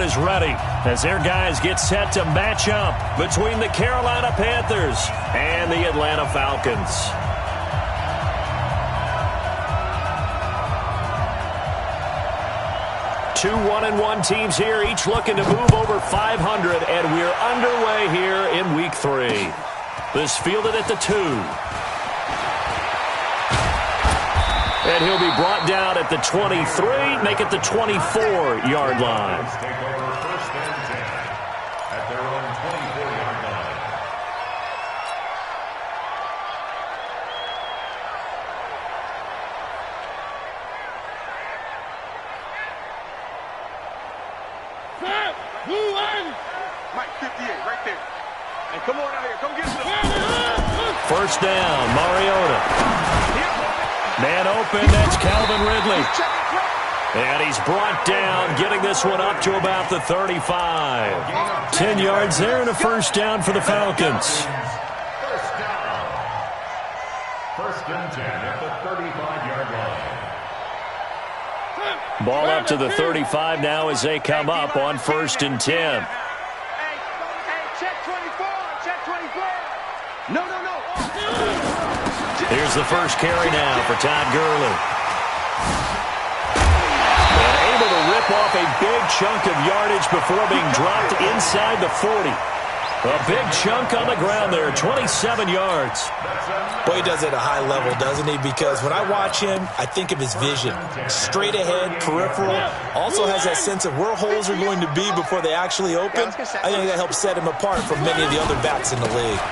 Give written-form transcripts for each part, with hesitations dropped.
is ready as their guys get set to match up between the Carolina Panthers and the Atlanta Falcons. Two 1-1 teams here, each looking to move over 500, and we're underway here in Week 3. This fielded at the 2. And he'll be brought down at the 23, make it the 24-yard line. Take over first and 10 at their own 24-yard line. Mike 58 right there. And come on out here. Come get some. First down, Mariota. Man open, that's Calvin Ridley. And he's brought down, getting this one up to about the 35. 10 yards there and a first down for the Falcons. First down. First and 10 at the 35-yard line. Ball up to the 35 now as they come up on first and 10. Hey, check 24. Check 24. No. Here's the first carry now for Todd Gurley. And able to rip off a big chunk of yardage before being dropped inside the 40. A big chunk on the ground there, 27 yards. Well, he does it at a high level, doesn't he? Because when I watch him, I think of his vision. Straight ahead, peripheral. Also has that sense of where holes are going to be before they actually open. I think that helps set him apart from many of the other backs in the league.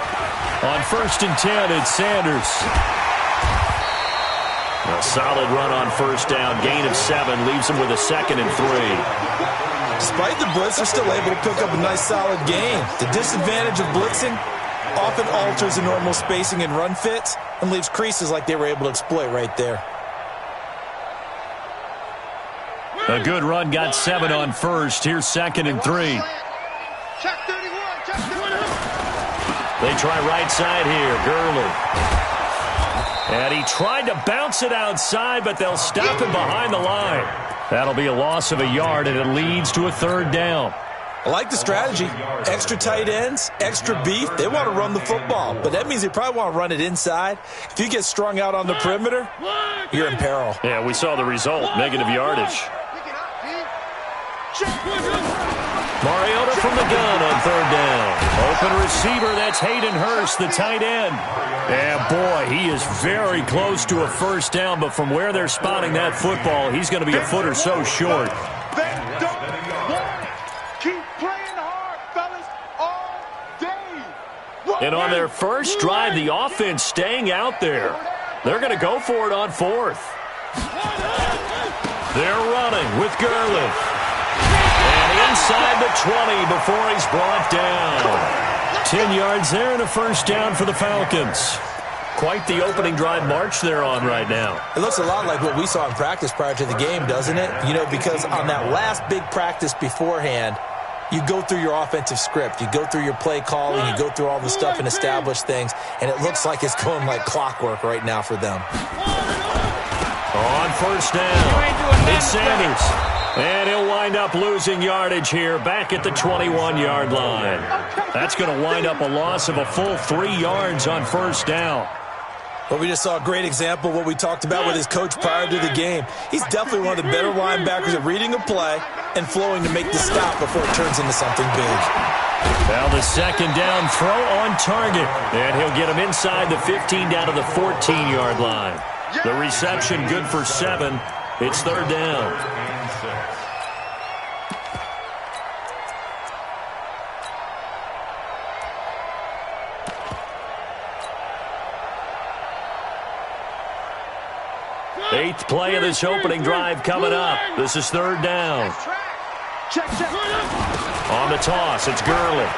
On first and 10, it's Sanders. A solid run on first down. Gain of 7 leaves him with a 2nd and 3. Despite the blitz, they're still able to pick up a nice solid gain. The disadvantage of blitzing often alters the normal spacing and run fits and leaves creases like they were able to exploit right there. A good run, got 7 on first. Here's 2nd and 3. Check 31. Check 31. They try right side here, Gurley. And he tried to bounce it outside, but they'll stop him behind the line. That'll be a loss of a yard, and it leads to a 3rd down. I like the strategy. Extra tight ends, extra beef. They want to run the football, but that means they probably want to run it inside. If you get strung out on the perimeter, you're in peril. Yeah, we saw the result, negative yardage. Mariota from the gun on 3rd down. Open receiver, that's Hayden Hurst, the tight end. And boy, he is very close to a first down, but from where they're spotting that football, he's going to be a foot or so short. Keep playing hard, fellas, all day. And on their first drive, the offense staying out there. They're going to go for it on 4th. They're running with Gurley. And inside the 20 before he's brought down. 10 yards there and a first down for the Falcons. Quite the opening drive march they're on right now. It looks a lot like what we saw in practice prior to the game, doesn't it? You know, because on that last big practice beforehand, you go through your offensive script. You go through your play calling. You go through all the stuff and establish things. And it looks like it's going like clockwork right now for them. On first down, it's Sanders. And he'll wind up losing yardage here back at the 21-yard line. That's going to wind up a loss of a full 3 yards on first down. Well, we just saw a great example of what we talked about with his coach prior to the game. He's definitely one of the better linebackers at reading a play and flowing to make the stop before it turns into something big. Now the 2nd down throw on target. And he'll get him inside the 15 down to the 14-yard line. The reception good for 7. It's 3rd down. Eighth play of this opening drive coming up. This is 3rd down. On the toss, it's Gurley.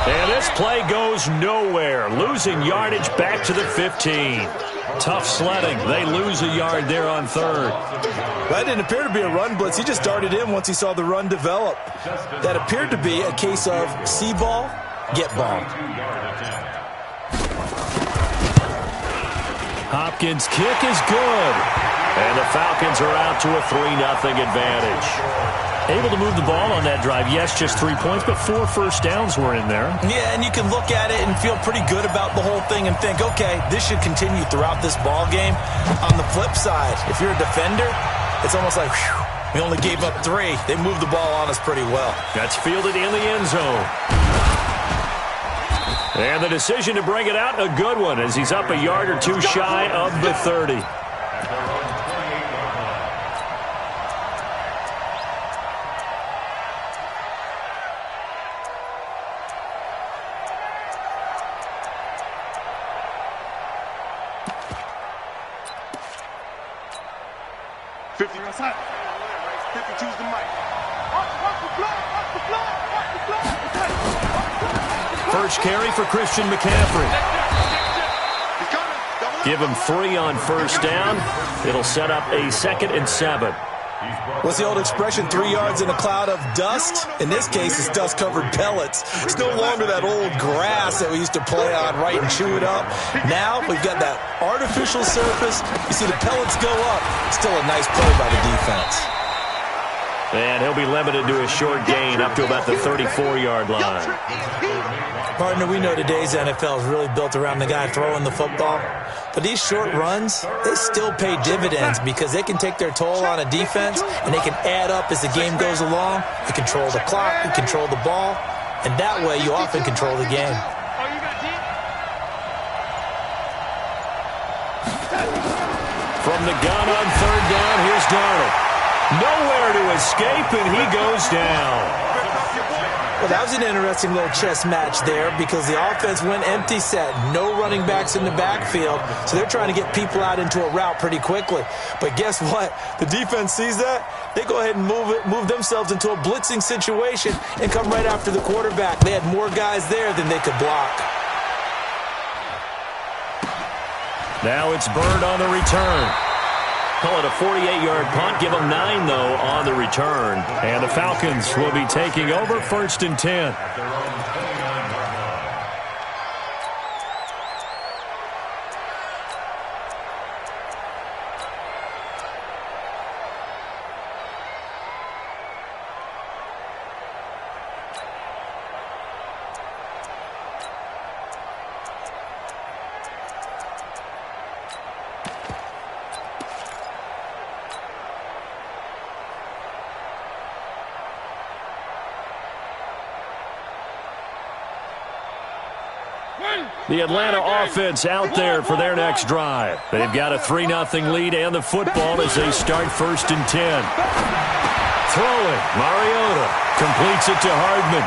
And this play goes nowhere. Losing yardage back to the 15. Tough sledding. They lose a yard there on 3rd. That didn't appear to be a run blitz. He just darted in once he saw the run develop. That appeared to be a case of see ball, get ball. Hopkins' kick is good. And the Falcons are out to a 3-0 advantage. Able to move the ball on that drive. Yes, just 3 points, but 4 first downs were in there. Yeah, and you can look at it and feel pretty good about the whole thing and think, okay, this should continue throughout this ball game. On the flip side, if you're a defender, it's almost like, whew, we only gave up 3. They moved the ball on us pretty well. That's fielded in the end zone. And the decision to bring it out, a good one, as he's up a yard or 2 shy of the 30. First carry for Christian McCaffrey. Give him 3 on first down. It'll set up a 2nd and 7. What's the old expression, 3 yards in a cloud of dust? In this case, it's dust-covered pellets. It's no longer that old grass that we used to play on, right, and chew it up. Now we've got that artificial surface. You see the pellets go up. Still a nice play by the defense. And he'll be limited to a short gain up to about the 34-yard line. Partner, we know today's NFL is really built around the guy throwing the football. But these short runs, they still pay dividends because they can take their toll on a defense and they can add up as the game goes along. You control the clock, you control the ball, and that way you often control the game. From the gun on 3rd down, here's Darnold. Nowhere to escape, and he goes down. Well, that was an interesting little chess match there because the offense went empty set. No running backs in the backfield, so they're trying to get people out into a route pretty quickly. But guess what? The defense sees that. They go ahead and move themselves into a blitzing situation and come right after the quarterback. They had more guys there than they could block. Now it's Bird on the return. Call it a 48-yard punt. Give them 9, though, on the return. And the Falcons will be taking over 1st and 10. The Atlanta offense out there for their next drive. They've got a 3-0 lead and the football as they start 1st and 10. Throwing, Mariota completes it to Hardman.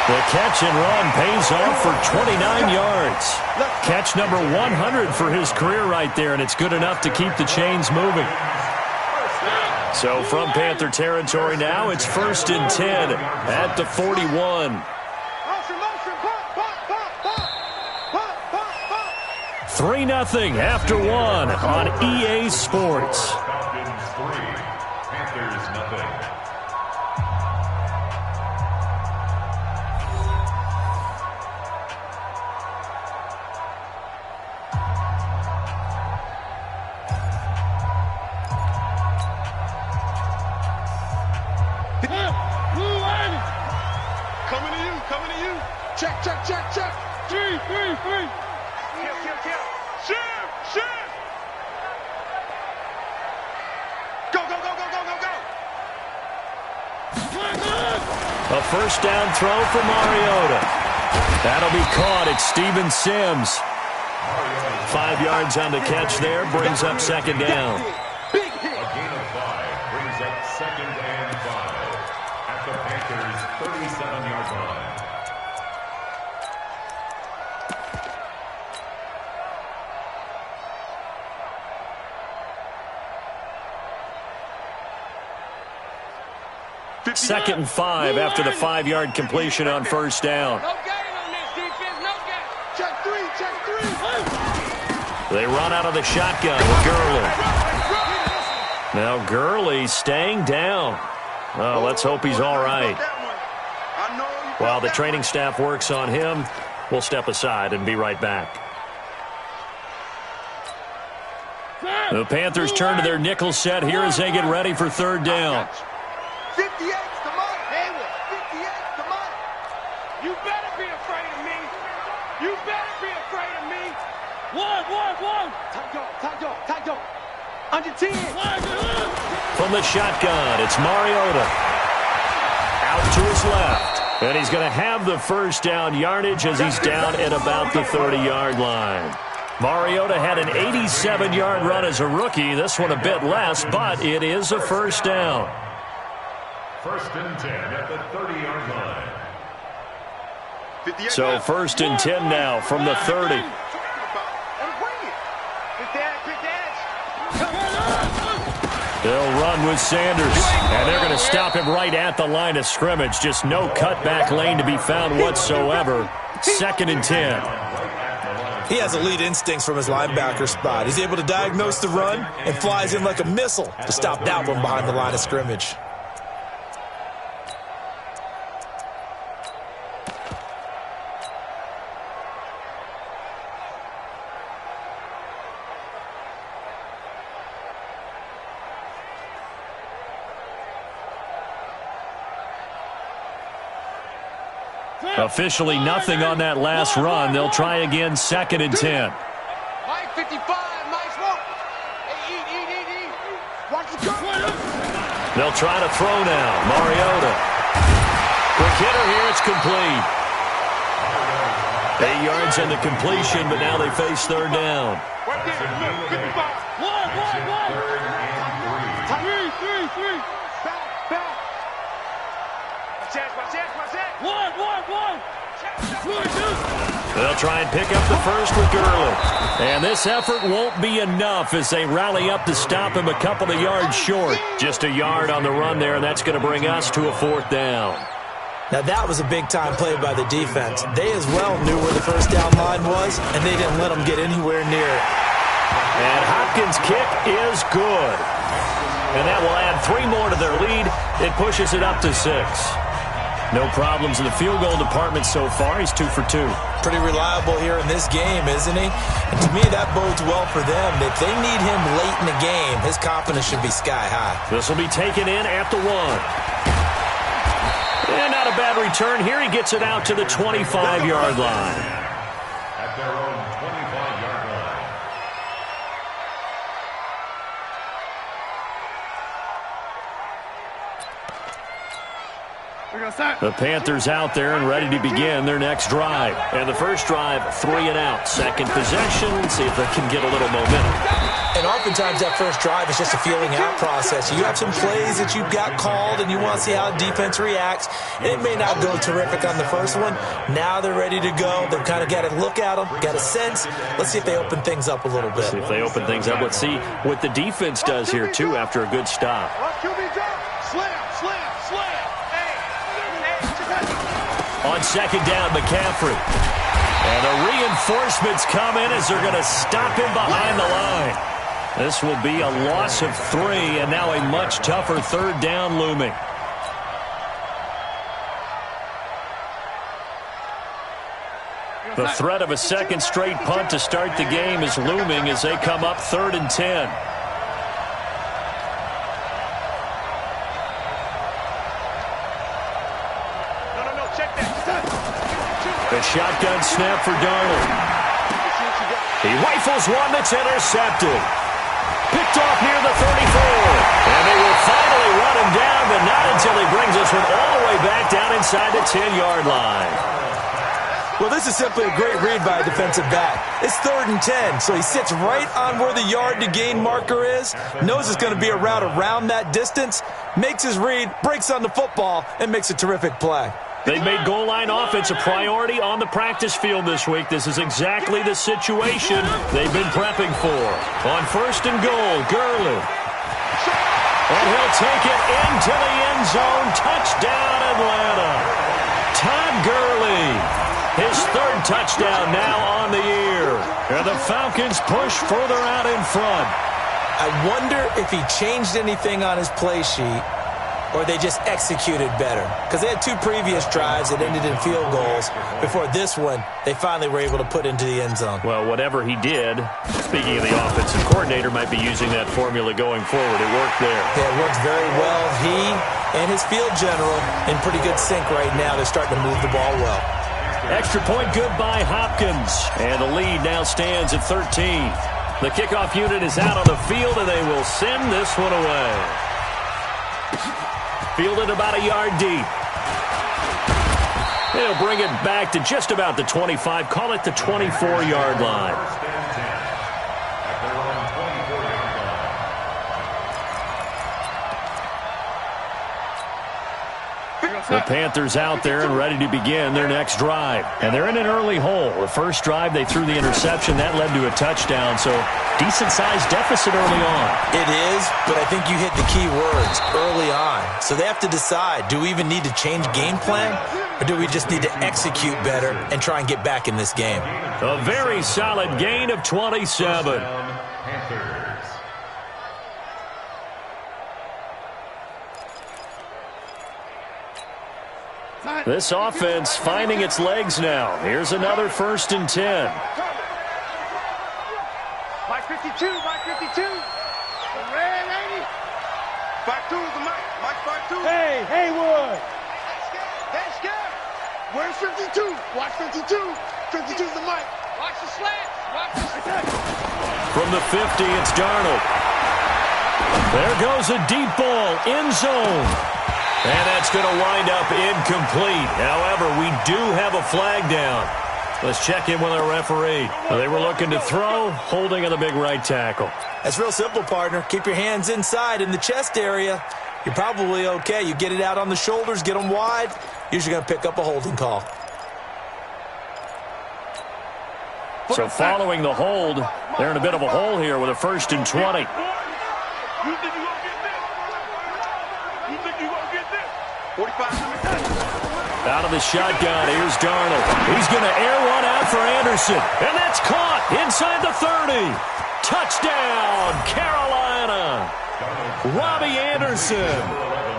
The catch and run pays off for 29 yards. Catch number 100 for his career right there, and it's good enough to keep the chains moving. So from Panther territory now, it's 1st and 10 at the 41. 3-0 after 1 on EA Sports. Falcons 3, Panthers 0. Coming to you. Check. 3. Kill. Shift. Go. A first down throw for Mariota. That'll be caught. It's Steven Sims. 5 yards on the catch there. Brings up 2nd down. A gain of 5 brings up 2nd and 5 at the Panthers' 37-yard line. Second and 5 after the 5-yard completion on first down. No gain on this defense. No gain. Check 3. They run out of the shotgun with Gurley. Now Gurley staying down. Well, let's hope he's all right. While the training staff works on him, we'll step aside and be right back. The Panthers turn to their nickel set here as they get ready for third down. 58's the money. 58's the money. You better be afraid of me. You better be afraid of me. One. Tight dog. Under 10. From the shotgun, it's Mariota. Out to his left. And he's going to have the first down yardage as he's down at about the 30-yard line. Mariota had an 87-yard run as a rookie. This one a bit less, but it is a first down. First and 10 at the 30-yard line. So first and 10 now from the 30. They'll run with Sanders, and they're going to stop him right at the line of scrimmage. Just no cutback lane to be found whatsoever. Second and 10. He has elite instincts from his linebacker spot. He's able to diagnose the run and flies in like a missile to stop that one behind the line of scrimmage. Officially nothing on that last run. They'll try again, second and 10. Mike 55, nice walk. Eat. Watch the go. They'll try to throw now. Mariota. Quick hitter here, it's complete. 8 yards in the completion, but now they face third down. Right there, look, 55. One. Three. Back. Watch that. One. They'll try and pick up the first with Gurley. And this effort won't be enough as they rally up to stop him a couple of yards short. Just a yard on the run there, and that's going to bring us to a fourth down. Now that was a big-time play by the defense. They as well knew where the first down line was, and they didn't let them get anywhere near it. And Hopkins' kick is good. And that will add 3 more to their lead. It pushes it up to 6. No problems in the field goal department so far. He's 2 for 2. Pretty reliable here in this game, isn't he? And to me, that bodes well for them. If they need him late in the game, his confidence should be sky high. This will be taken in at the 1. And not a bad return here. He gets it out to the 25-yard line. At their own 25-yard line. The Panthers out there and ready to begin their next drive. And the first drive, 3 and out. Second possession, see if they can get a little momentum. And oftentimes that first drive is just a feeling out process. You have some plays that you've got called and you want to see how defense reacts. And it may not go terrific on the first one. Now they're ready to go. They've kind of got to look at them, got a sense. Let's see if they open things up a little bit. See if they open things up. Let's see what the defense does here, too, after a good stop. Slam. On second down, McCaffrey. And the reinforcements come in as they're going to stop him behind the line. This will be a loss of 3, and now a much tougher third down looming. The threat of a second straight punt to start the game is looming as they come up 3rd and 10. The shotgun snap for Darnold. He rifles one that's intercepted. Picked off near the 34. And they will finally run him down, but not until he brings this one all the way back down inside the 10-yard line. Well, this is simply a great read by a defensive back. It's 3rd and 10, so he sits right on where the yard-to-gain marker is, knows it's going to be a route around that distance, makes his read, breaks on the football, and makes a terrific play. They've made goal line offense a priority on the practice field this week. This is exactly the situation they've been prepping for. On 1st and goal, Gurley. And he'll take it into the end zone. Touchdown, Atlanta. Todd Gurley. His 3rd touchdown now on the year. And the Falcons push further out in front. I wonder if he changed anything on his play sheet, or they just executed better? Because they had 2 previous drives that ended in field goals. Before this one, they finally were able to put into the end zone. Well, whatever he did, speaking of the offensive coordinator, might be using that formula going forward. It worked there. Yeah, it worked very well. He and his field general in pretty good sync right now. They're starting to move the ball well. Extra point good by Hopkins. And the lead now stands at 13. The kickoff unit is out on the field, and they will send this one away. Fielded about a yard deep. They'll bring it back to just about the 25. Call it the 24-yard line. The Panthers out there and ready to begin their next drive. And they're in an early hole. The first drive, they threw the interception. That led to a touchdown, so decent-sized deficit early on. It is, but I think you hit the key words, early on. So they have to decide, do we even need to change game plan, or do we just need to execute better and try and get back in this game? A very solid gain of 27. This offense finding its legs now. Here's another 1st and 10. Mike 52, Mike 52. The red lady. 52 is the Mike. Mike 52. Hey, Haywood. Hey, scared. Where's 52? Watch 52. 52 is the Mike. Watch the slats. Watch the slats. From the 50, it's Darnold. There goes a deep ball, end zone. And that's going to wind up incomplete. However, we do have a flag down. Let's check in with our referee. They were looking to throw, holding on the big right tackle. That's real simple, partner. Keep your hands inside in the chest area. You're probably okay. You get it out on the shoulders, get them wide. Usually going to pick up a holding call. So following the hold, they're in a bit of a hole here with a 1st and 20. Out of the shotgun, here's Darnold. He's going to air one out for Anderson. And that's caught inside the 30. Touchdown, Carolina. Robbie Anderson,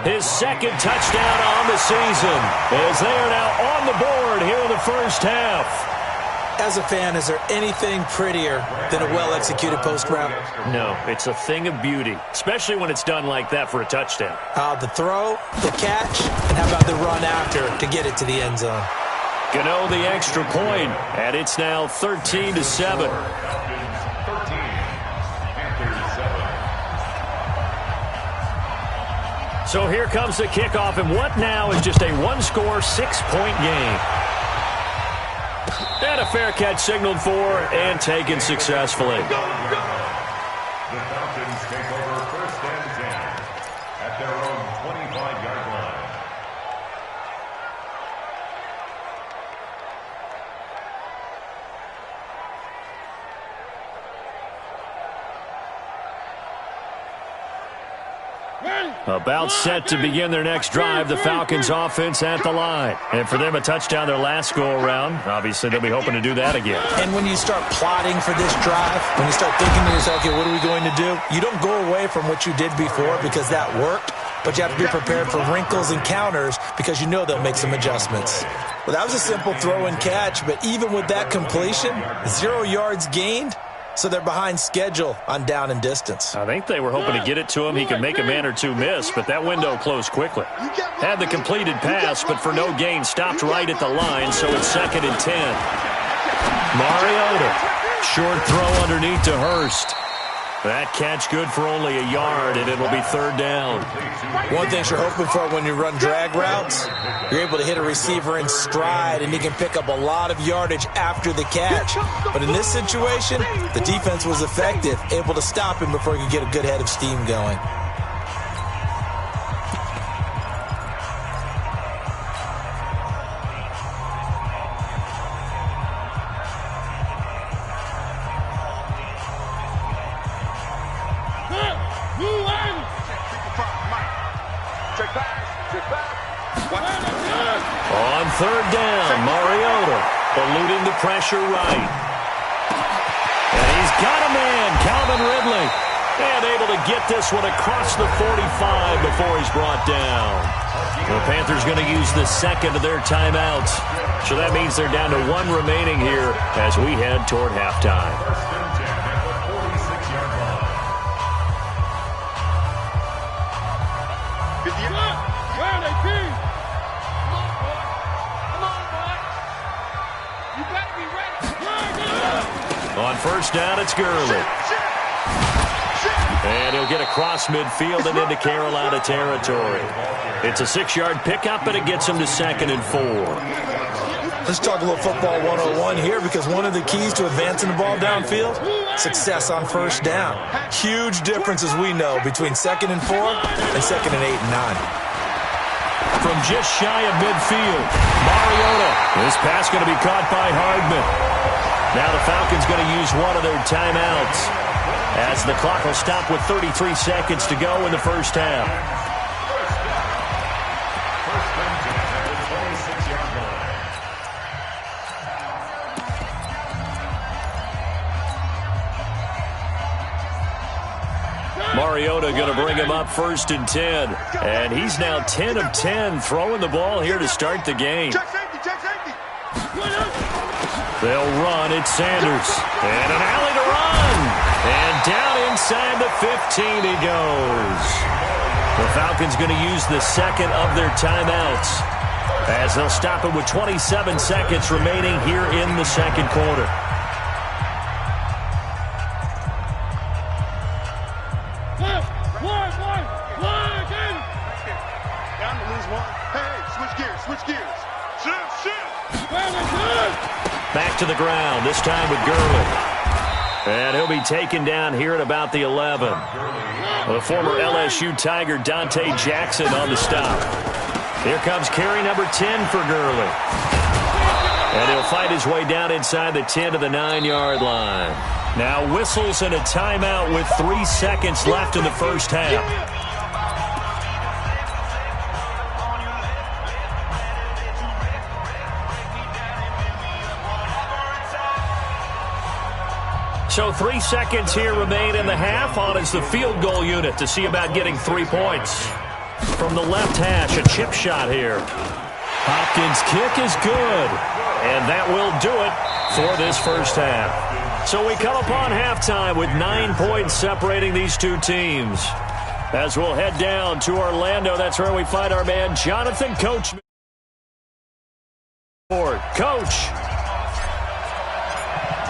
his 2nd touchdown on the season, as they are now on the board here in the first half. As a fan, is there anything prettier than a well-executed post route? No, it's a thing of beauty, especially when it's done like that for a touchdown. The throw, the catch, and how about the run after to get it to the end zone? Gano the extra point, and it's now 13-7. So here comes the kickoff, and what now is just a 1-score, 6-point game. And a fair catch signaled for and taken successfully. The Falcons take over 1st and 10 at their own 25-yard line. About set to begin their next drive, the Falcons offense at the line. And for them, a touchdown their last go-around. Obviously, they'll be hoping to do that again. And when you start plotting for this drive, when you start thinking to yourself, okay, what are we going to do? You don't go away from what you did before because that worked, but you have to be prepared for wrinkles and counters because you know they'll make some adjustments. Well, that was a simple throw and catch, but even with that completion, 0 yards gained, so they're behind schedule on down and distance. I think they were hoping to get it to him. He could make a man or two miss, but that window closed quickly. Had the completed pass, but for no gain, stopped right at the line, so it's 2nd and 10. Mariota, short throw underneath to Hurst. That catch good for only a yard, and it'll be 3rd down. One thing you're hoping for when you run drag routes, you're able to hit a receiver in stride, and he can pick up a lot of yardage after the catch. But in this situation, the defense was effective, able to stop him before he could get a good head of steam going. On 3rd down, Mariota eluding the pressure right. And he's got a man, Calvin Ridley. And able to get this one across the 45 before he's brought down. The Panthers going to use the second of their timeouts. So that means they're down to one remaining here as we head toward halftime. Where are they being? Come on, boy. Come on, boy. You better be ready. On first down, it's Gurley. And he'll get across midfield and into Carolina territory. It's a 6-yard pickup, and it gets him to 2nd and 4. Let's talk a little football 101 here, because one of the keys to advancing the ball downfield, success on first down. Huge difference, as we know, between 2nd and 4 and 2nd and 8 and 9. From just shy of midfield, Mariota. This pass going to be caught by Hardman. Now the Falcons going to use one of their timeouts, as the clock will stop with 33 seconds to go in the first half. Mariota going to bring him up 1st and 10. And he's now 10 of 10 throwing the ball here to start the game. They'll run. It's Sanders. And an alley to run. And down inside the 15 he goes. The Falcons going to use the second of their timeouts, as they'll stop it with 27 seconds remaining here in the second quarter. Back to the ground, this time with Gurley. And he'll be taken down here at about the 11. The former LSU Tiger Dante Jackson on the stop. Here comes carry number 10 for Gurley. And he'll fight his way down inside the 10 to the 9-yard line. Now whistles and a timeout with 3 seconds left in the first half. So 3 seconds here remain in the half. On is the field goal unit to see about getting 3 points. From the left hash, a chip shot here. Hopkins' kick is good. And that will do it for this first half. So we come upon halftime with 9 points separating these two teams. As we'll head down to Orlando, that's where we find our man Jonathan Coach. Coach.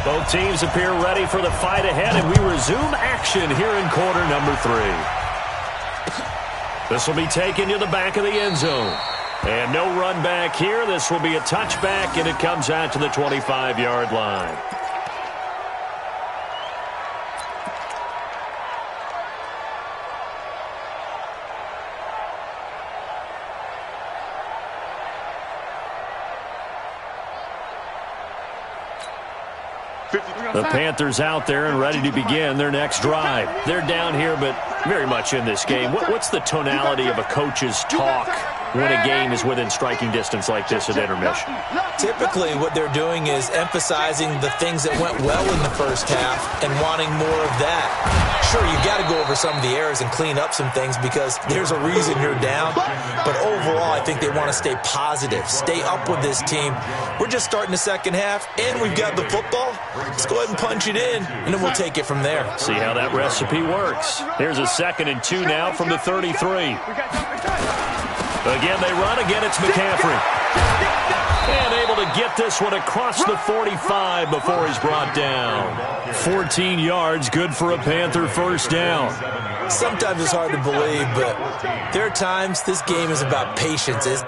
Both teams appear ready for the fight ahead, and we resume action here in quarter number 3. This will be taken to the back of the end zone. And no run back here. This will be a touchback, and it comes out to the 25-yard line. The Panthers out there and ready to begin their next drive. They're down here, but very much in this game. What's the tonality of a coach's talk when a game is within striking distance like this at intermission? Typically, what they're doing is emphasizing the things that went well in the first half and wanting more of that. Sure, you've got to go over some of the errors and clean up some things because there's a reason you're down. But overall, I think they want to stay positive, stay up with this team. We're just starting the second half, and we've got the football. Let's go ahead and punch it in, and then we'll take it from there. See how that recipe works. Here's a 2nd and 2 now from the 33. Again, they run. Again, it's McCaffrey. And able to get this one across the 45 before he's brought down. 14 yards, good for a Panther first down. Sometimes it's hard to believe, but there are times this game is about patience.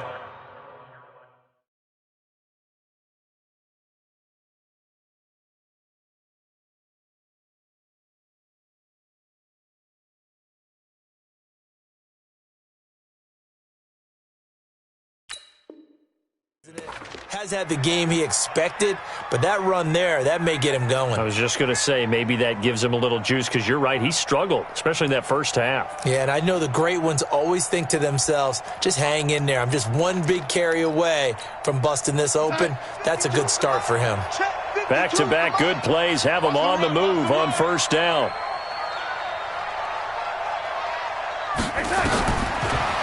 Has had the game he expected, but that run there, that may get him going. I was just going to say, maybe that gives him a little juice, because you're right, he struggled, especially in that first half. Yeah, and I know the great ones always think to themselves, just hang in there. I'm just one big carry away from busting this open. That's a good start for him. Back-to-back good plays have him on the move on first down.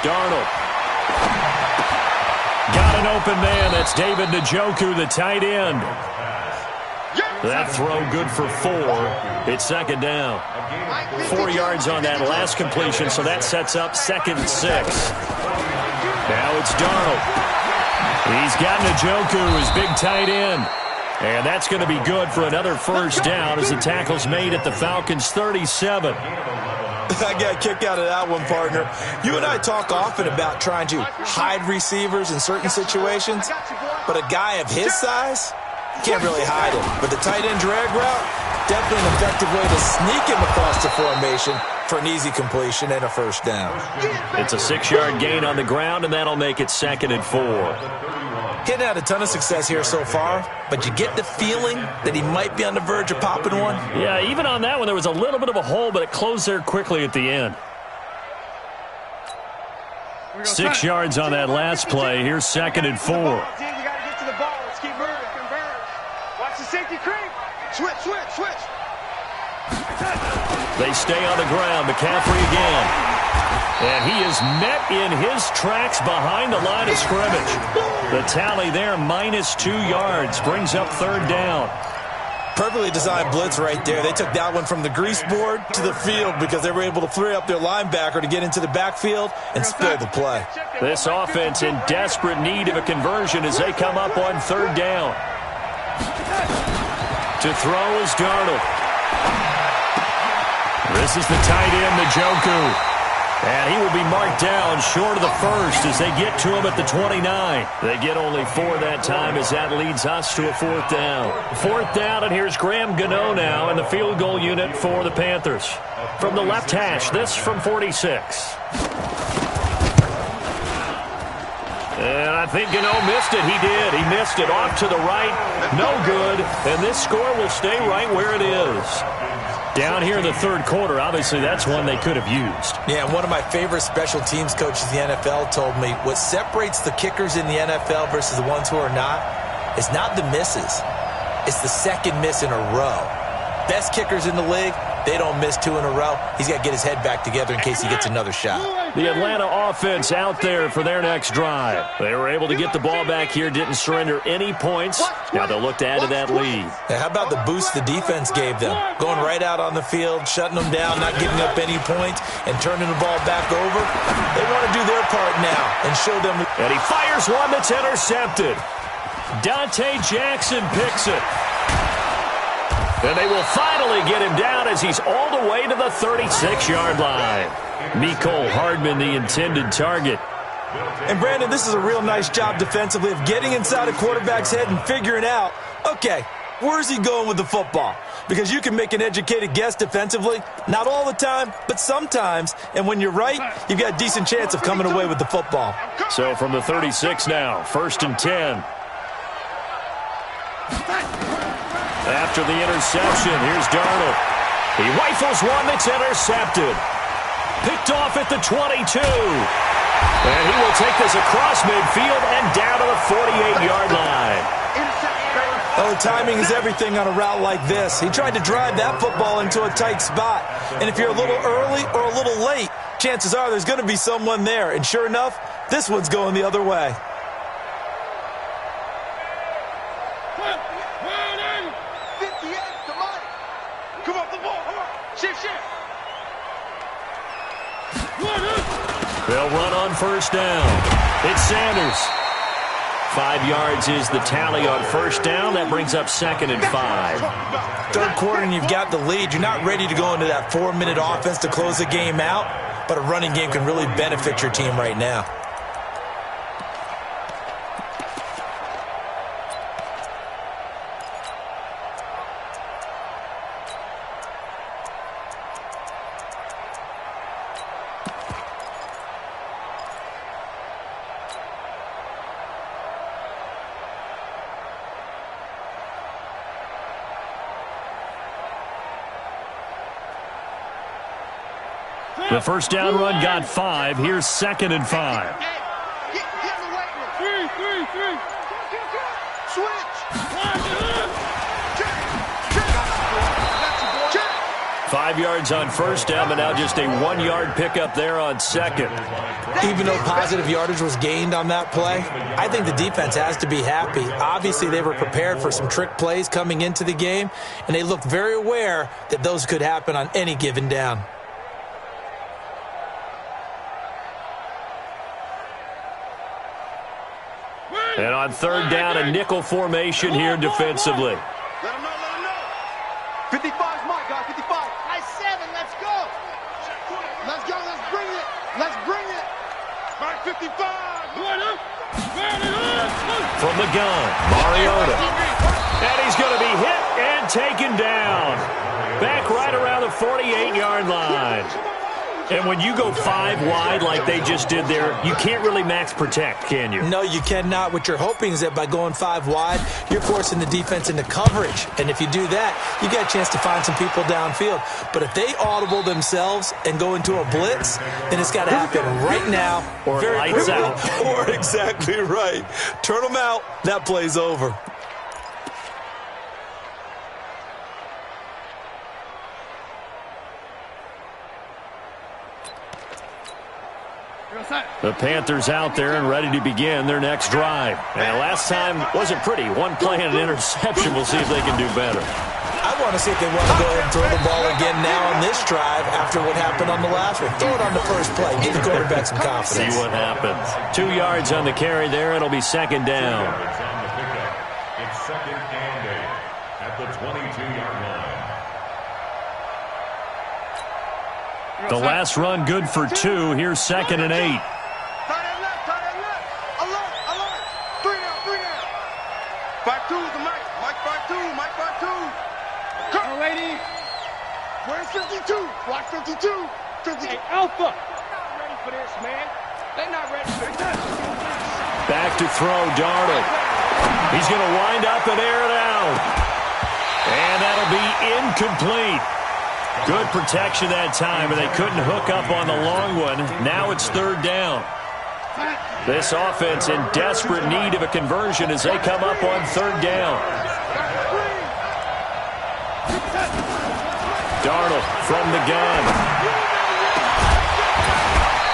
Darnold. Got an open man. That's David Njoku, the tight end. That throw good for 4. It's second down. 4 yards on that last completion, so that sets up 2nd and 6. Now it's Darnold. He's got Njoku, his big tight end. And that's going to be good for another first down as the tackle's made at the Falcons' 37. I got a kick out of that one, partner. You and I talk often about trying to hide receivers in certain situations, but a guy of his size can't really hide him. But the tight end drag route, definitely an effective way to sneak him across the formation for an easy completion and a first down. It's a 6-yard gain on the ground, and that'll make it 2nd and 4. Hitting had a ton of success here so far, but you get the feeling that he might be on the verge of popping one. Yeah, even on that one, there was a little bit of a hole, but it closed there quickly at the end. 6 yards on that last play. Here's 2nd and 4. We got to get to the ball. Let's keep moving. Watch the safety creep. Switch. They stay on the ground. McCaffrey again. And he is met in his tracks behind the line of scrimmage. The tally there, -2 yards, brings up 3rd down. Perfectly designed blitz right there. They took that one from the grease board to the field because they were able to free up their linebacker to get into the backfield and spill the play. This offense in desperate need of a conversion as they come up on 3rd down. To throw is Darnold. This is the tight end, Njoku. And he will be marked down short of the first as they get to him at the 29. They get only 4 that time as that leads us to a 4th down. 4th down, and here's Graham Gano now in the field goal unit for the Panthers. From the left hash, this from 46. And I think Gano missed it. He did. He missed it off to the right. No good. And this score will stay right where it is. Down here in the 3rd quarter, obviously that's one they could have used. Yeah, one of my favorite special teams coaches in the NFL told me what separates the kickers in the NFL versus the ones who are not is not the misses. It's the 2nd miss in a row. Best kickers in the league, they don't miss 2 in a row. He's got to get his head back together in case he gets another shot. The Atlanta offense out there for their next drive. They were able to get the ball back here, didn't surrender any points. Now they'll look to add to that lead. Yeah, how about the boost the defense gave them? Going right out on the field, shutting them down, not giving up any points, and turning the ball back over. They want to do their part now and show them. And he fires one that's intercepted. Dante Jackson picks it. And they will finally get him down as he's all the way to the 36-yard line. Mecole Hardman, the intended target. And, Brandon, this is a real nice job defensively of getting inside a quarterback's head and figuring out, okay, where's he going with the football? Because you can make an educated guess defensively. Not all the time, but sometimes. And when you're right, you've got a decent chance of coming away with the football. So from the 36 now, 1st and 10. After the interception, here's Darnold. He rifles one that's intercepted. Picked off at the 22. And he will take this across midfield and down to the 48-yard line. Oh, timing is everything on a route like this. He tried to drive that football into a tight spot. And if you're a little early or a little late, chances are there's going to be someone there. And sure enough, this one's going the other way. They'll run on 1st down. It's Sanders. 5 yards is the tally on 1st down. That brings up 2nd and 5. 3rd quarter and you've got the lead. You're not ready to go into that 4-minute offense to close the game out, but a running game can really benefit your team right now. The 1st down run got 5. Here's 2nd and 5. 5 yards on first down, but now just a 1-yard pickup there on second. Even though positive yardage was gained on that play, I think the defense has to be happy. Obviously, they were prepared for some trick plays coming into the game, and they looked very aware that those could happen on any given down. And on third down, a nickel formation here defensively. Let him know. 55's my guy, 55. Nice 7, let's go. Let's go, let's bring it. Let's bring it. Right, 55. From the gun, Mariota. And he's going to be hit and taken down. Back right around the 48-yard line. And when you go 5 wide like they just did there, you can't really max protect, can you? No, you cannot. What you're hoping is that by going 5 wide, you're forcing the defense into coverage. And if you do that, you got a chance to find some people downfield. But if they audible themselves and go into a blitz, then it's got to happen right now. Or lights out. Or exactly right. Turn them out. That play's over. The Panthers out there and ready to begin their next drive. And last time wasn't pretty. One play and an interception. We'll see if they can do better. I want to see if they want to go ahead and throw the ball again now on this drive after what happened on the last one. Throw it on the first play. Give the quarterback some confidence. See what happens. 2 yards on the carry there. It'll be second down. It's second and 8 at the 22-yard line. The last run good for 2. Here's second and 8. Tight end left. Alert. 3 down. 5-2 is the Mike. Mike 5-2. Come, lady. Where's 52? Block 52. 50. Hey, Alpha. Not ready for this, man. They're not ready for this. Back to throw, Darnold. He's going to wind up and air it out. And that'll be incomplete. Good protection that time, and they couldn't hook up on the long one. Now it's third down. This offense in desperate need of a conversion as they come up on third down. Darnold from the gun.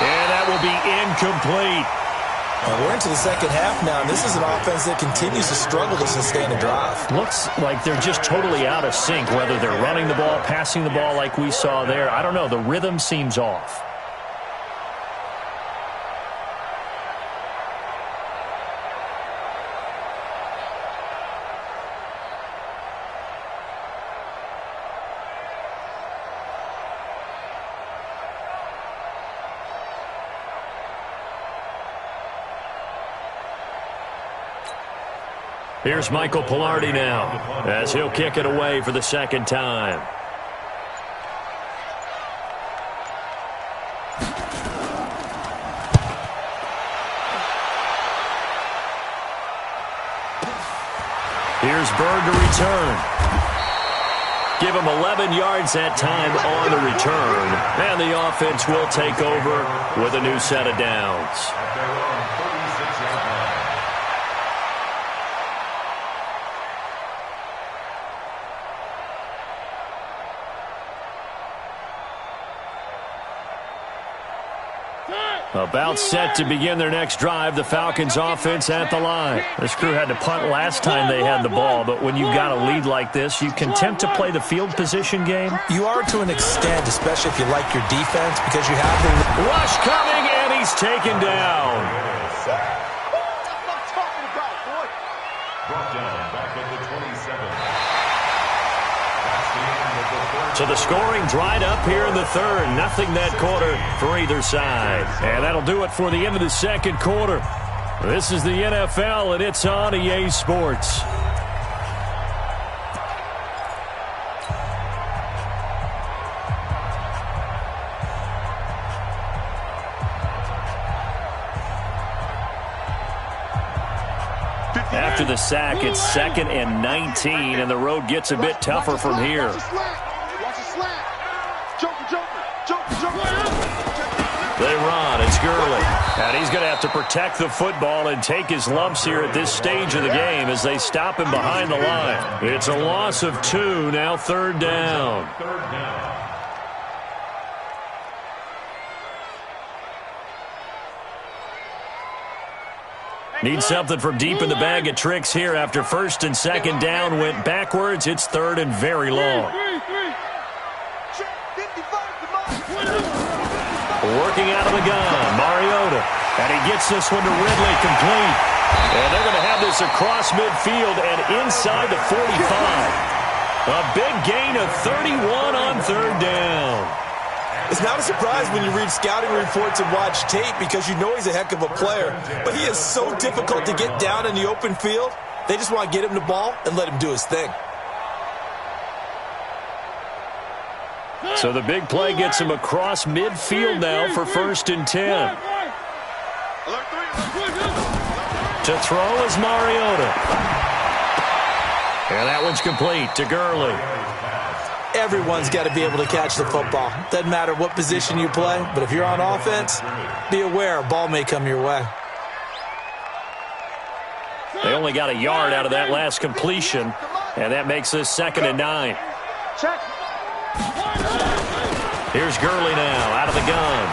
And that will be incomplete. We're into the second half now, and this is an offense that continues to struggle to sustain a drive. Looks like they're just totally out of sync, whether they're running the ball, passing the ball like we saw there. I don't know. The rhythm seems off. Here's Michael Pilardi now as he'll kick it away for the second time. Here's Bird to return. Give him 11 yards that time on the return. And the offense will take over with a new set of downs. About set to begin their next drive, the Falcons offense at the line. This crew had to punt last time they had the ball, but when you've got a lead like this, you can attempt to play the field position game. You are to an extent, especially if you like your defense, because you have the rush coming, and he's taken down. That's what I'm talking about, boy. Brought down back at the 27. So the scoring dried up here in the third. Nothing that quarter for either side. And that'll do it for the end of the second quarter. This is the NFL, and it's on EA Sports. After the sack, it's 2nd and 19, and the road gets a bit tougher from here. They run. It's Gurley. And he's going to have to protect the football and take his lumps here at this stage of the game as they stop him behind the line. It's a loss of 2, now third down. Need something from deep in the bag of tricks here after first and second down went backwards. It's third and very long. Working out of the gun, Mariota. And he gets this one to Ridley complete. And they're going to have this across midfield and inside the 45. A big gain of 31 on third down. It's not a surprise when you read scouting reports and watch tape because you know he's a heck of a player. But he is so difficult to get down in the open field. They just want to get him the ball and let him do his thing. So the big play gets him across midfield now for first and 10. To throw is Mariota. And that one's complete to Gurley. Everyone's got to be able to catch the football. Doesn't matter what position you play, but if you're on offense, be aware a ball may come your way. They only got a yard out of that last completion, and that makes this 2nd and 9. Check. Here's Gurley now out of the gun.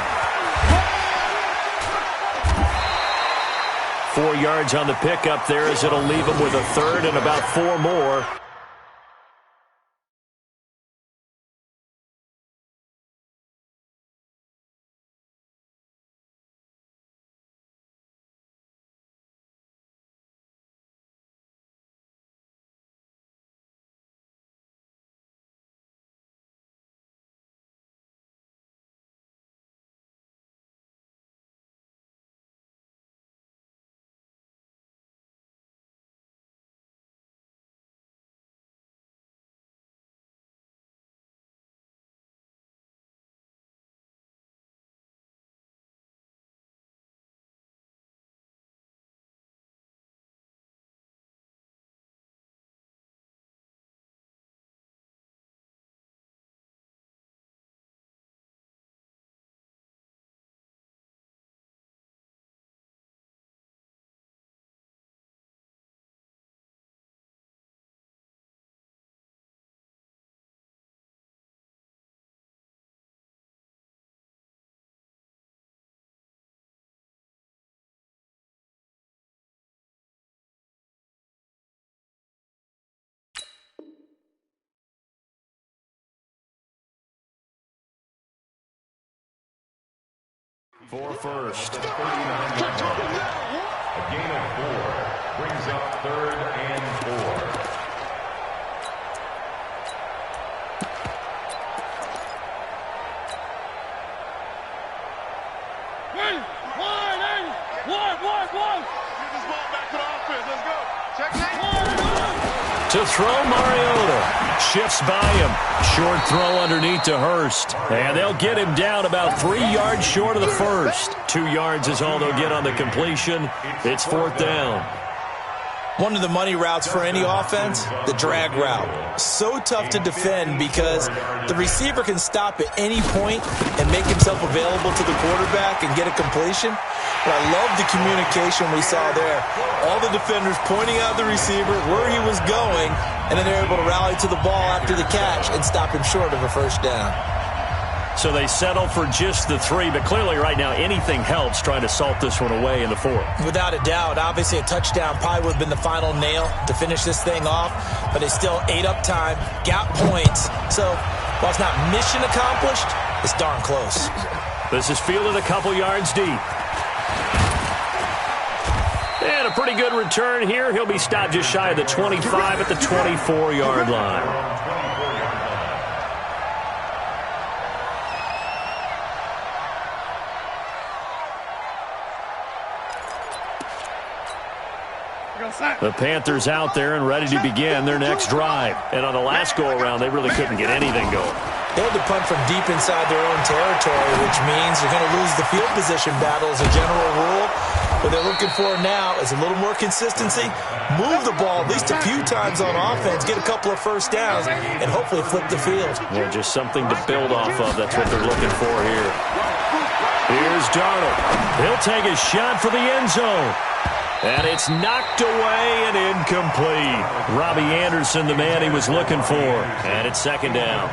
4 yards on the pickup there as it'll leave him with a third and about 4 more. For first. 39 yards. A gain of 4 brings up 3rd and 4. To throw, Mariota. Shifts by him. Short throw underneath to Hurst. And they'll get him down about 3 yards short of the first. 2 yards is all they'll get on the completion. It's 4th down. One of the money routes for any offense, the drag route. So tough to defend because the receiver can stop at any point and make himself available to the quarterback and get a completion. But I love the communication we saw there. All the defenders pointing out the receiver, where he was going, and then they're able to rally to the ball after the catch and stop him short of a first down. So they settle for just the 3, but clearly right now anything helps trying to salt this one away in the 4th. Without a doubt, obviously a touchdown probably would have been the final nail to finish this thing off, but they still ate up time, got points. So while it's not mission accomplished, it's darn close. This is fielded a couple yards deep. And a pretty good return here. He'll be stopped just shy of the 25 at the 24-yard line. The Panthers out there and ready to begin their next drive. And on the last go-around, they really couldn't get anything going. They had to punt from deep inside their own territory, which means you're going to lose the field position battle as a general rule. What they're looking for now is a little more consistency, move the ball at least a few times on offense, get a couple of first downs, and hopefully flip the field. Yeah, just something to build off of. That's what they're looking for here. Here's Darnold. He'll take a shot for the end zone. And it's knocked away and incomplete. Robbie Anderson, the man he was looking for. And it's second down.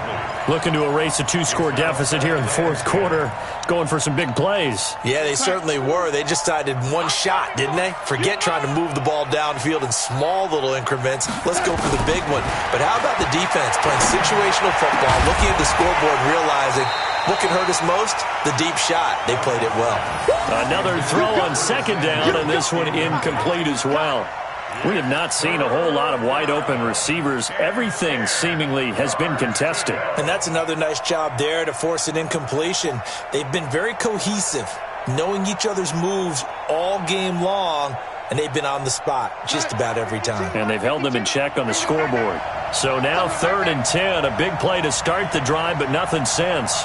Looking to erase a 2-score deficit here in the fourth quarter. Going for some big plays. Yeah, they certainly were. They just decided one shot, didn't they? Forget trying to move the ball downfield in small little increments. Let's go for the big one. But how about the defense playing situational football, looking at the scoreboard, realizing what can hurt us most? The deep shot. They played it well. Another throw on second down, and this one incomplete as well. We have not seen a whole lot of wide-open receivers. Everything seemingly has been contested. And that's another nice job there to force an incompletion. They've been very cohesive, knowing each other's moves all game long, and they've been on the spot just about every time. And they've held them in check on the scoreboard. So now 3rd and 10, a big play to start the drive, but nothing since.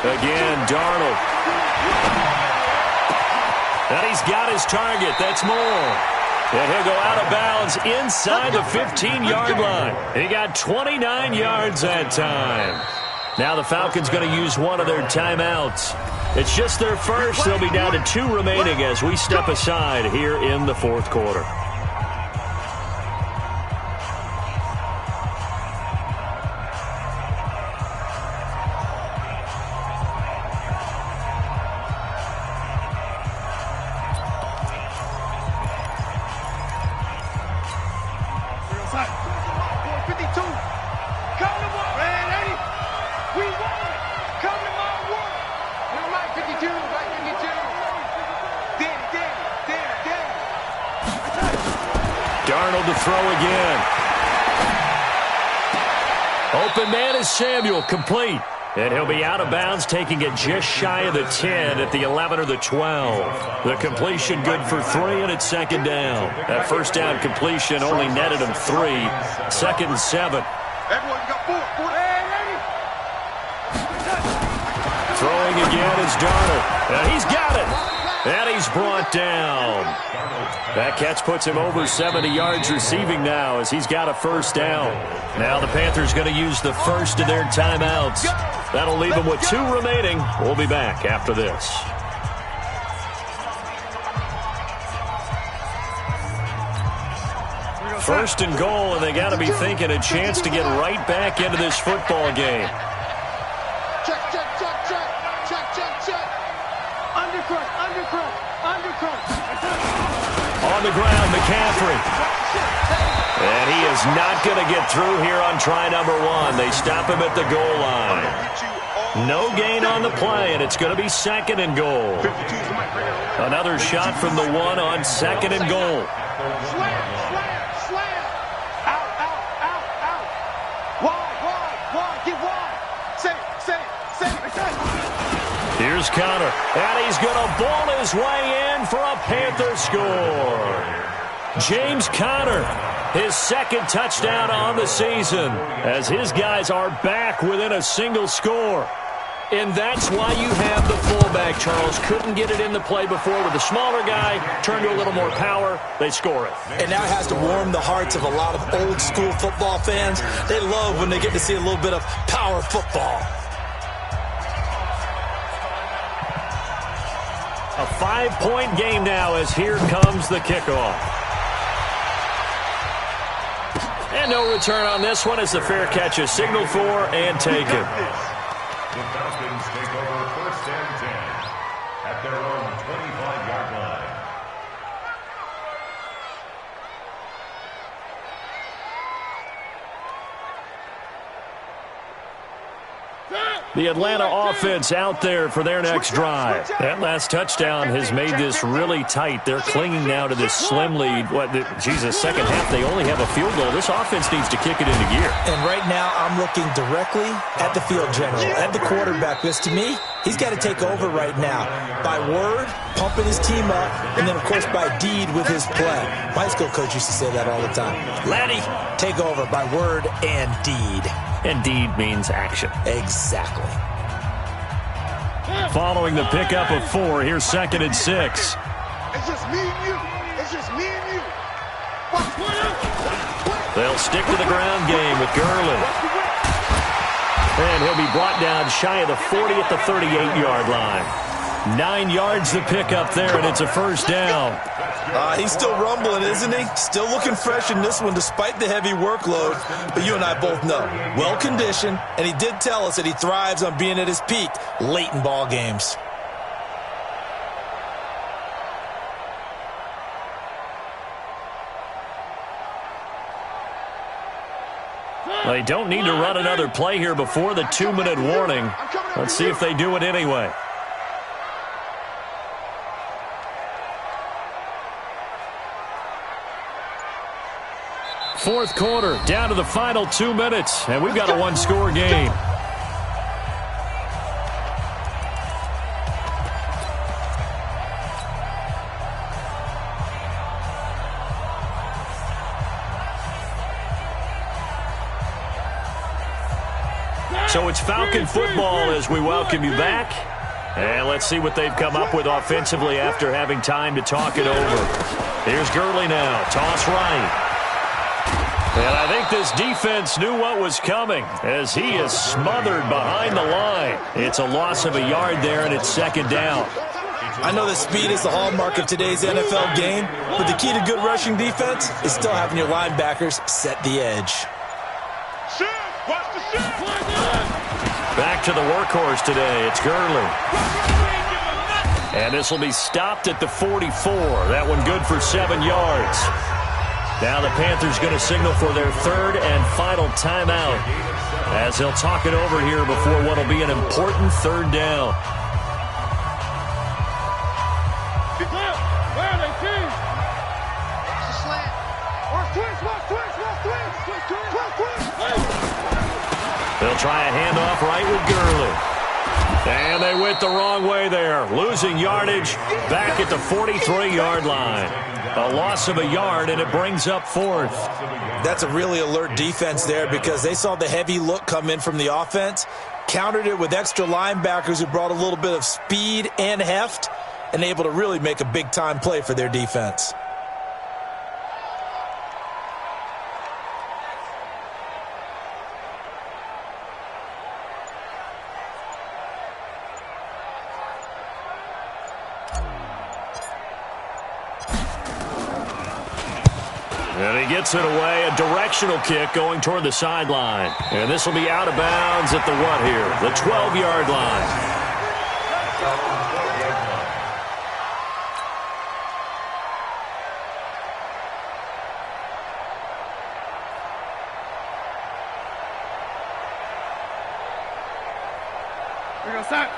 Again, Darnold. And he's got his target. That's Moore. And he'll go out of bounds inside the 15-yard line. He got 29 yards that time. Now the Falcons going to use one of their timeouts. It's just their first. They'll be down to 2 remaining as we step aside here in the fourth quarter. Darnold to throw again. Open man is Samuel, complete. And he'll be out of bounds, taking it just shy of the 10 at the 11 or the 12. The completion good for 3, and it's second down. That first down completion only netted him 3. 2nd and 7. Throwing again is Darnold. And he's got it. And he's brought down. That catch puts him over 70 yards receiving now as he's got a first down. Now the Panthers going to use the first of their timeouts. That'll leave them with 2 remaining. We'll be back after this. First and goal, and they got to be thinking a chance to get right back into this football game. On the ground, McCaffrey. And he is not going to get through here on try number 1. They stop him at the goal line. No gain on the play, and it's going to be 2nd and goal. Another shot from the 1 on 2nd and goal. Here's Connor, and he's going to ball his way in for a Panther score. James Conner, his 2nd touchdown on the season, as his guys are back within a single score. And that's why you have the fullback, Charles. Couldn't get it in the play before with the smaller guy. Turned to a little more power. They score it. And now it has to warm the hearts of a lot of old-school football fans. They love when they get to see a little bit of power football. A 5-point game now as here comes the kickoff. And no return on this one as the fair catch is signaled for and taken. The Falcons take over 1st and 10 at their own 25-yard line. The Atlanta offense out there for their next drive. That last touchdown has made this really tight. They're clinging now to this slim lead. Second half, they only have a field goal. This offense needs to kick it into gear. And right now, I'm looking directly at the field general, at the quarterback, because to me, he's got to take over right now. By word, pumping his team up, and then, of course, by deed with his play. My high school coach used to say that all the time. Laddie, take over by word and deed. And deed means action. Exactly. Following the pickup of 4, here's 2nd and 6. It's just me and you. It's just me and you. They'll stick to the ground game with Gurley. And he'll be brought down shy of the 40 at the 38-yard line. 9 yards to pick up there, and it's a first down. He's still rumbling, isn't he? Still looking fresh in this one despite the heavy workload. But you and I both know, well-conditioned, and he did tell us that he thrives on being at his peak late in ball games. They don't need to run another play here before the 2-minute warning. Let's see if they do it anyway. Fourth quarter, down to the final 2 minutes, and we've got a one-score game. So it's Falcon football as we welcome you back. And let's see what they've come up with offensively after having time to talk it over. Here's Gurley now. Toss right. And I think this defense knew what was coming as he is smothered behind the line. It's a loss of a yard there, and it's second down. I know that speed is the hallmark of today's NFL game, but the key to good rushing defense is still having your linebackers set the edge. Back to the workhorse today. It's Gurley. And this will be stopped at the 44. That one good for 7 yards. Now the Panthers going to signal for their third and final timeout as they'll talk it over here before what will be an important third down. They'll try a handoff right with Gurley. And they went the wrong way there. Losing yardage back at the 43-yard line. A loss of a yard, and it brings up fourth. That's a really alert defense there because they saw the heavy look come in from the offense, countered it with extra linebackers who brought a little bit of speed and heft, and able to really make a big-time play for their defense. And he gets it away, a directional kick going toward the sideline. And this will be out of bounds at the what here? The 12-yard line.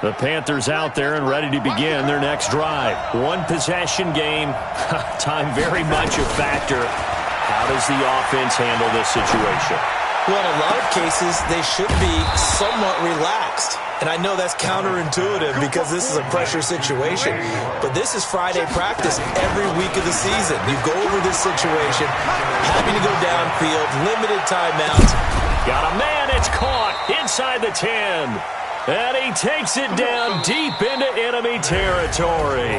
The Panthers out there and ready to begin their next drive. One possession game. Time very much a factor. How does the offense handle this situation? Well, in a lot of cases, they should be somewhat relaxed. And I know that's counterintuitive because this is a pressure situation. But this is Friday practice every week of the season. You go over this situation, having to go downfield, limited timeouts. Got a man, it's caught inside the 10. And he takes it down deep into enemy territory.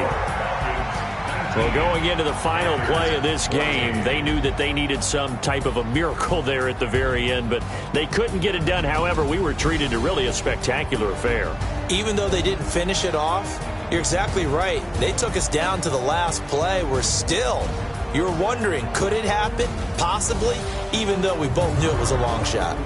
Well, going into the final play of this game, they knew that they needed some type of a miracle there at the very end, but they couldn't get it done. However, we were treated to really a spectacular affair. Even though they didn't finish it off, you're exactly right. They took us down to the last play. We're still, you're wondering, could it happen? Possibly, even though we both knew it was a long shot.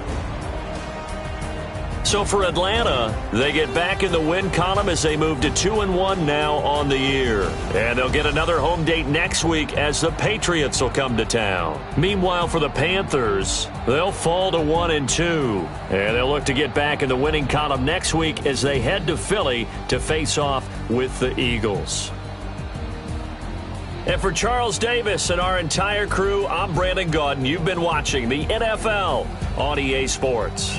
So for Atlanta, they get back in the win column as they move to 2-1 now on the year. And they'll get another home date next week as the Patriots will come to town. Meanwhile, for the Panthers, they'll fall to 1-2. And they'll look to get back in the winning column next week as they head to Philly to face off with the Eagles. And for Charles Davis and our entire crew, I'm Brandon Gaudin. You've been watching the NFL on EA Sports.